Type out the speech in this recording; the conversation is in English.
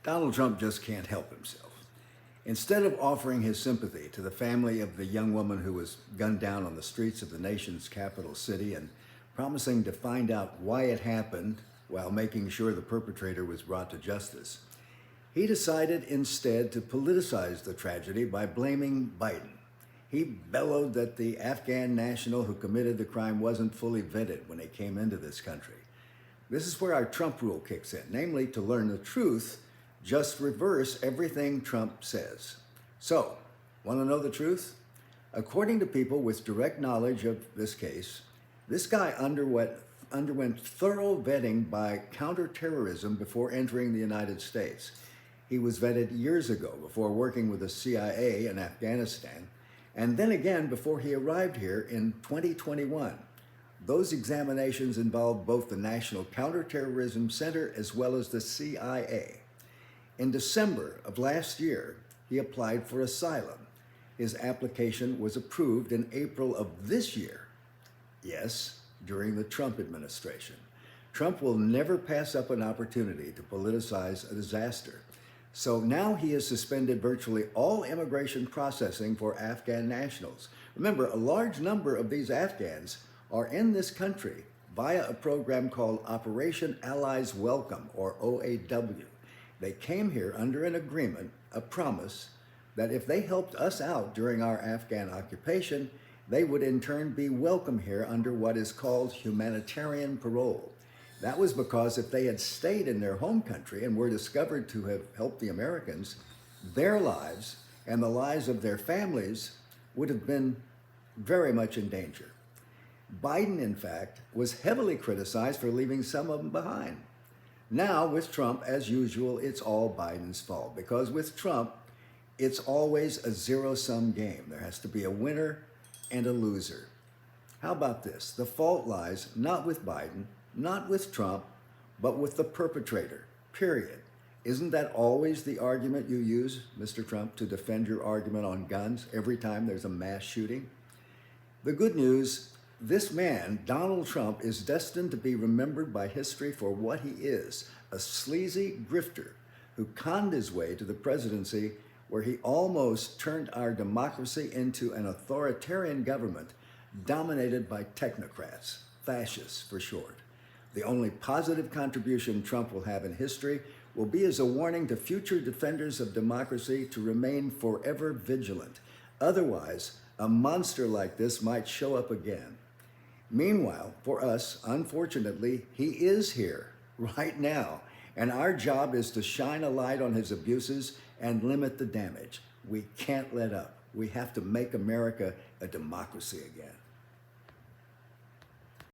Donald Trump just can't help himself. Instead of offering his sympathy to the family of the young woman who was gunned down on the streets of the nation's capital city and promising to find out why it happened while making sure the perpetrator was brought to justice, he decided instead to politicize the tragedy by blaming Biden. He bellowed that the Afghan national who committed the crime wasn't fully vetted when he came into this country. This is where our Trump rule kicks in, namely to learn the truth, just reverse everything Trump says. So, want to know the truth? According to people with direct knowledge of this case, this guy underwent thorough vetting by counterterrorism before entering the United States. He was vetted years ago before working with the CIA in Afghanistan, and then again before he arrived here in 2021. Those examinations involved both the National Counterterrorism Center as well as the CIA. In December of last year, he applied for asylum. His application was approved in April of this year. Yes, during the Trump administration. Trump will never pass up an opportunity to politicize a disaster. So now he has suspended virtually all immigration processing for Afghan nationals. Remember, a large number of these Afghans are in this country via a program called Operation Allies Welcome, or OAW. They came here under an agreement, a promise, that if they helped us out during our Afghan occupation, they would in turn be welcome here under what is called humanitarian parole. That was because if they had stayed in their home country and were discovered to have helped the Americans, their lives and the lives of their families would have been very much in danger. Biden, in fact, was heavily criticized for leaving some of them behind. Now, with Trump, as usual, it's all Biden's fault, because with Trump, it's always a zero-sum game. There has to be a winner and a loser. How about this? The fault lies not with Biden, not with Trump, but with the perpetrator, period. Isn't that always the argument you use, Mr. Trump, to defend your argument on guns every time there's a mass shooting? The good news, this man, Donald Trump, is destined to be remembered by history for what he is, a sleazy grifter who conned his way to the presidency, where he almost turned our democracy into an authoritarian government dominated by technocrats, fascists for short. The only positive contribution Trump will have in history will be as a warning to future defenders of democracy to remain forever vigilant. Otherwise, a monster like this might show up again. Meanwhile, for us, unfortunately, he is here right now, and our job is to shine a light on his abuses and limit the damage. We can't let up. We have to make America a democracy again.